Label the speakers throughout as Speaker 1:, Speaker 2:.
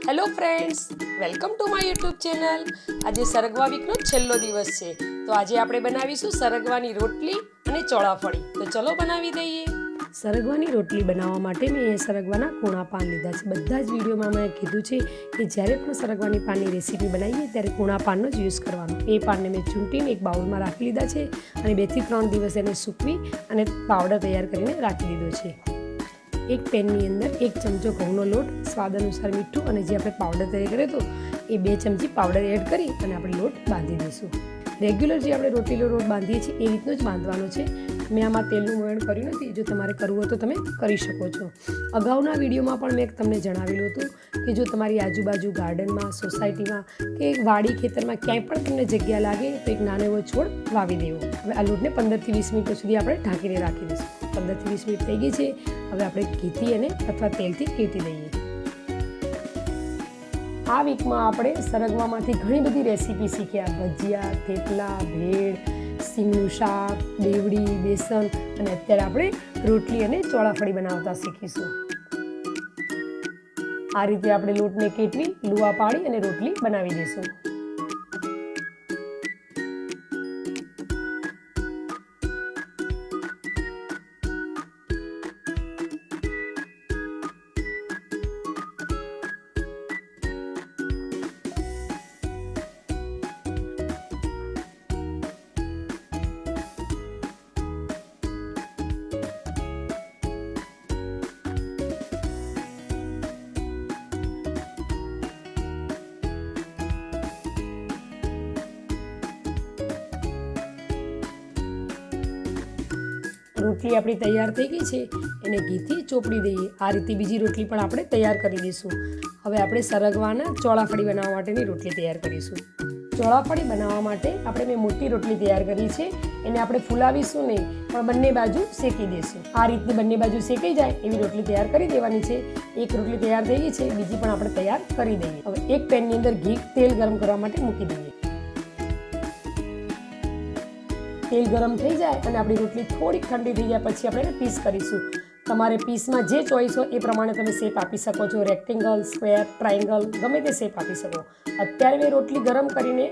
Speaker 1: Hello friends, welcome to my YouTube channel. આજે સરગવા વીકનો છેલ્લો દિવસ છે, તો આજે આપણે બનાવીશું સરગવાની રોટલી અને ચોળાફળી. તો ચલો બનાવી દઈએ. સરગવાની રોટલી બનાવવા માટે મેં એ સરગવાના કૂણા પાન લીધા છે. બધા જ વિડીયોમાં મેં કીધું છે કે જ્યારે પણ સરગવાની પાનની રેસીપી બનાવીએ ત્યારે કૂણા પાનનો જ યુઝ કરવાનો. એ પાનને મેં ચૂંટીને એક બાઉલમાં રાખી લીધા છે અને 2 થી 3 દિવસ એને સૂકવી અને પાવડર તૈયાર કરીને રાખી દીધો છે. એક પેનની અંદર 1 ચમચો ઘઉંનો લોટ, સ્વાદ અનુસાર મીઠું અને જે આપણે પાવડર તૈયાર કર્યો હતો એ 2 ચમચી પાવડર એડ કરી અને આપણે લોટ બાંધી દઈશું. રેગ્યુલર જે આપણે રોટલીનો લોટ બાંધીએ છીએ એ રીતનો જ બાંધવાનો છે. મેં આમાં તેલનું મોયણ કર્યું નથી. જો તમારે કરવું હોય તો તમે કરી શકો છો. અગાઉના વિડીયોમાં પણ મેં તમને જણાવેલું હતું કે જો તમારી આજુબાજુ ગાર્ડનમાં, સોસાયટીમાં કે વાડી ખેતરમાં ક્યાંય પણ તમને જગ્યા લાગે તો એક નાનો એવો છોડ વાવી દેવો. હવે આ લોટને 15 થી 20 મિનિટ સુધી આપણે ઢાંકીને રાખી દઈશું. 15 થી 20 મિનિટ થઈ ગઈ છે. હવે આપણે ઘીથી અને અથવા તેલથી કીટી દઈએ. આ વીકમાં આપણે સરગવામાંથી ઘણી બધી રેસીપી શીખ્યા. ભજીયા, થેપલા, ભેળ, સિંગનું શાક, દેવડી, બેસન અને અત્યારે આપણે રોટલી અને ચોળાફળી બનાવતા શીખીશું. આ રીતે આપણે લોટને કેટવી, લુવા પાડી અને રોટલી બનાવી દઈશું. રોટલી આપણી તૈયાર થઈ ગઈ છે. એને ઘીથી ચોપડી દઈએ. આ રીતે બીજી રોટલી પણ આપણે તૈયાર કરી દઈશું. હવે આપણે સરગવાના ચોળાફળી બનાવવા માટેની રોટલી તૈયાર કરીશું. ચોળાફળી બનાવવા માટે મેં મોટી રોટલી તૈયાર કરી છે. એને આપણે ફૂલાવીશું નહીં, પણ બંને બાજુ શેકી દઈશું. આ રીતે બંને બાજુ શેકાઈ જાય એવી રોટલી તૈયાર કરી દેવાની છે. એક રોટલી તૈયાર થઈ ગઈ છે, બીજી પણ આપણે તૈયાર કરી દઈએ. હવે એક પેનની અંદર તેલ ગરમ કરવા માટે મૂકી દઈએ. તેલ ગરમ થઈ જાય અને આપણી રોટલી થોડીક ઠંડી થઈ જાય પછી આપણે એને પીસ કરીશું. તમારે પીસમાં જે ચોઈસ હોય એ પ્રમાણે તમે શેપ આપી શકો છો. રેક્ટેંગલ, સ્ક્વેર, ટ્રાયંગલ ગમે તે શેપ આપી શકો. અત્યારે મેં રોટલી ગરમ કરીને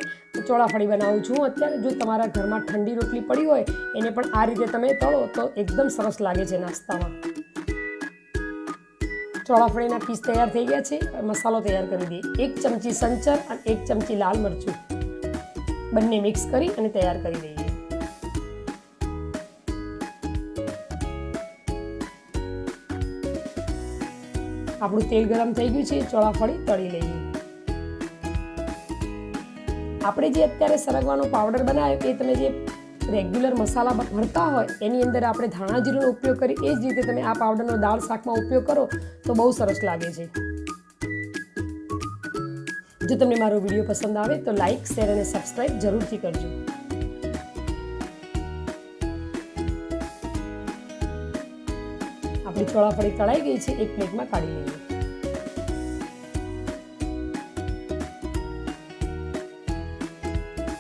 Speaker 1: ચોળાફળી બનાવું છું. અત્યારે જો તમારા ઘરમાં ઠંડી રોટલી પડી હોય એને પણ આ રીતે તમે તળો તો એકદમ સરસ લાગે છે નાસ્તામાં. ચોળાફળીના પીસ તૈયાર થઈ ગયા છે. મસાલો તૈયાર કરી દઈએ. 1 ચમચી સંચર અને 1 ચમચી લાલ મરચું બંને મિક્સ કરી અને તૈયાર કરી દઈએ. આપણું તેલ ગરમ થઈ ગયું છે. ચોળાફળી તળી લઈએ. આપણે જે અત્યારે સરગવાનો પાવડર બનાવ્યો એ તમે જે રેગ્યુલર મસાલા ભરતા હોય એની અંદર આપણે ધાણા જીરુંનો ઉપયોગ કરી એ જ રીતે તમે આ પાવડરનો દાળ શાકમાં ઉપયોગ કરો તો બહુ સરસ લાગે છે. જો તમને મારો વિડીયો પસંદ આવે તો લાઈક, શેર અને સબસ્ક્રાઈબ જરૂરથી કરજો. આપણી ચોળાફળી તળાઈ ગઈ છે. એક પ્લેટમાં કાઢી લઈએ.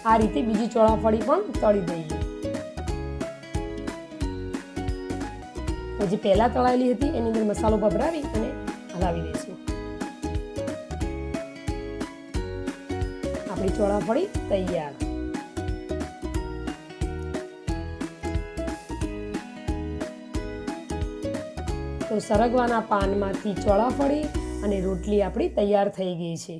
Speaker 1: આ રીતે બીજી ચોળાફળી પણ તળી દઈએ. જે પહેલા તળાયેલી હતી એની અંદર મસાલો ભભરાવી અને હલાવી દઈશું. આપણી ચોળાફળી તૈયાર. તો સરગવાના પાનમાંથી ચોળાફળી અને રોટલી આપણી તૈયાર થઈ ગઈ છે.